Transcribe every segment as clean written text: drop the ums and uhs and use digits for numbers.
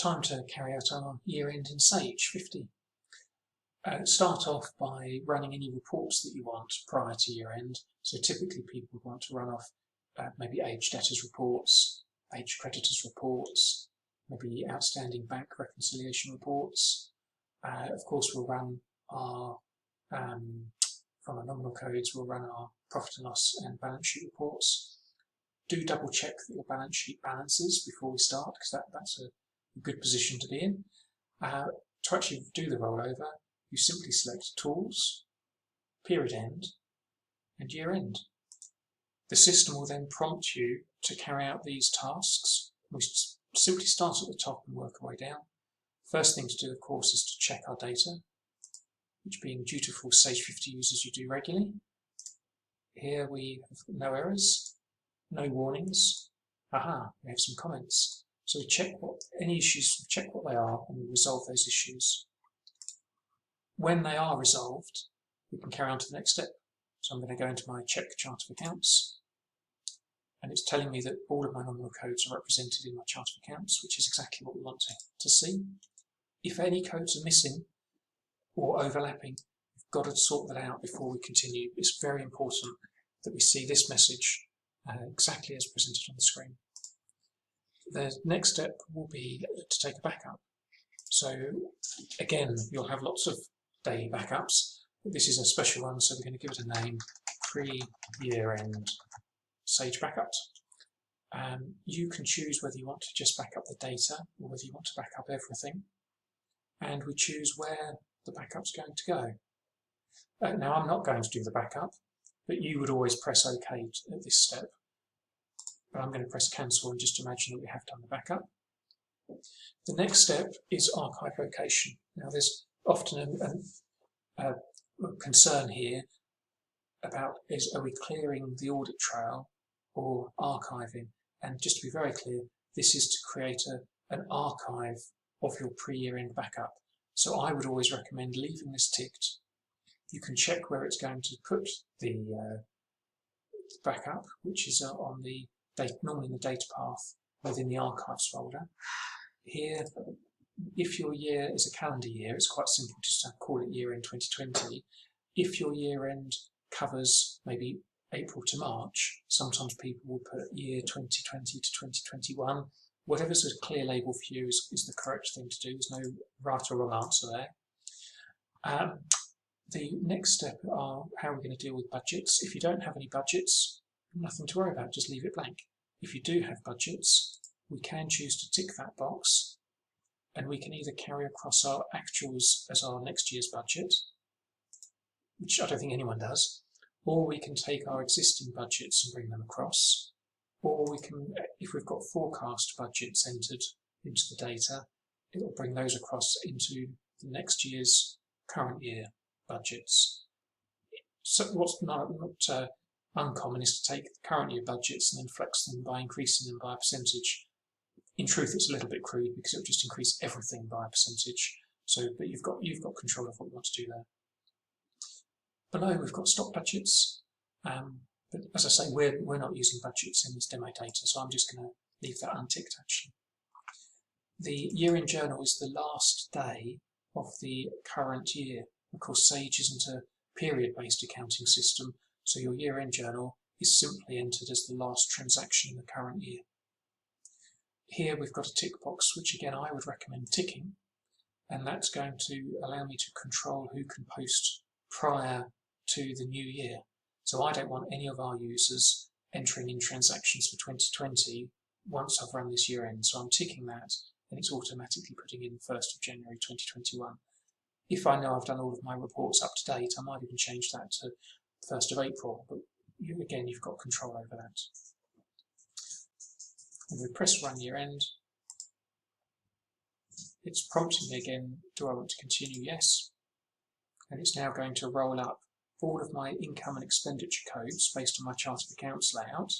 time to carry out our year-end in Sage 50. Start off by running any reports that you want prior to year-end. So typically people would want to run off maybe age debtors reports, age creditors reports, maybe outstanding bank reconciliation reports. Of course, we'll run our, from our nominal codes, we'll run our profit and loss and balance sheet reports. Do double check that your balance sheet balances before we start, because that's a good position to be in. To actually do the rollover, you simply select Tools, Period End, and Year End. The system will then prompt you to carry out these tasks. We simply start at the top and work our way down. First thing to do, of course, is to check our data, which, being dutiful Sage 50 users, you do regularly. Here we have no errors, no warnings. Aha, we have some comments. So we check any issues, check what they are, and we resolve those issues. When they are resolved, we can carry on to the next step. So I'm going to go into my check chart of accounts, and it's telling me that all of my nominal codes are represented in my chart of accounts, which is exactly what we want to see. If any codes are missing or overlapping, we've got to sort that out before we continue. It's very important that we see this message exactly as presented on the screen. The next step will be to take a backup. So again, you'll have lots of daily backups. This is a special one, so we're going to give it a name, pre-year-end Sage Backups. You can choose whether you want to just back up the data or whether you want to back up everything. And we choose where the backup's going to go. Now, I'm not going to do the backup, but you would always press OK at this step. But I'm going to press cancel and just imagine that we have done the backup. The next step is archive location. Now, there's often a concern here about are we clearing the audit trail or archiving? And just to be very clear, this is to create an archive of your pre-year-end backup. So I would always recommend leaving this ticked. You can check where it's going to put the backup, which is on the normally in the data path within the archives folder. Here, if your year is a calendar year, it's quite simple just to call it year-end 2020. If your year-end covers maybe April to March, sometimes people will put year 2020 to 2021. Whatever's a clear label for you is the correct thing to do. There's no right or wrong answer there. The next step are how we're going to deal with budgets. If you don't have any budgets, nothing to worry about, just leave it blank. If you do have budgets, we can choose to tick that box, and we can either carry across our actuals as our next year's budget, which I don't think anyone does, or we can take our existing budgets and bring them across, or we can, if we've got forecast budgets entered into the data, it will bring those across into the next year's current year budgets. So what's not uncommon is to take the current year budgets and then flex them by increasing them by a percentage. In truth, it's a little bit crude because it will just increase everything by a percentage. So, but you've got control of what you want to do there. Below, we've got stock budgets, but as I say, we're not using budgets in this demo data, so I'm just going to leave that unticked actually. The year-end journal is the last day of the current year. Of course, Sage isn't a period-based accounting system, so your year-end journal is simply entered as the last transaction in the current year. Here we've got a tick box, which again I would recommend ticking, and that's going to allow me to control who can post prior to the new year. So I don't want any of our users entering in transactions for 2020 once I've run this year end. So I'm ticking that, and it's automatically putting in 1st of January 2021. If I know I've done all of my reports up to date, I might even change that to 1st of April, but again, you've got control over that. And we press run year end. It's prompting me again, do I want to continue? Yes. And it's now going to roll up all of my income and expenditure codes based on my chart of accounts layout.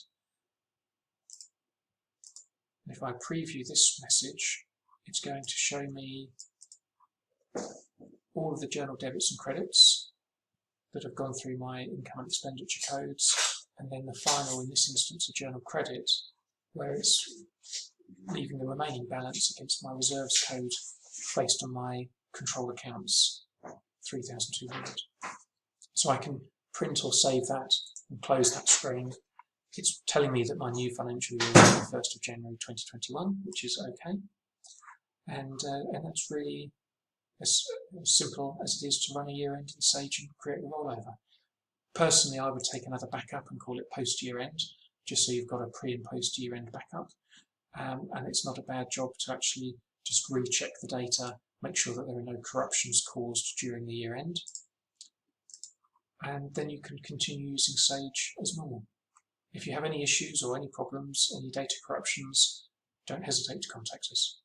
And if I preview this message, it's going to show me all of the journal debits and credits that have gone through my income and expenditure codes, and then the final, in this instance, a journal credit, where it's leaving the remaining balance against my reserves code based on my control accounts 3,200. So I can print or save that and close that screen. It's telling me that my new financial year is the 1st of January 2021, which is okay. And that's really as simple as it is to run a year-end in Sage and create a rollover. Personally, I would take another backup and call it post-year-end, just so you've got a pre- and post-year-end backup. And it's not a bad job to actually just recheck the data, make sure that there are no corruptions caused during the year-end. And then you can continue using Sage as normal. If you have any issues or any problems, any data corruptions, don't hesitate to contact us.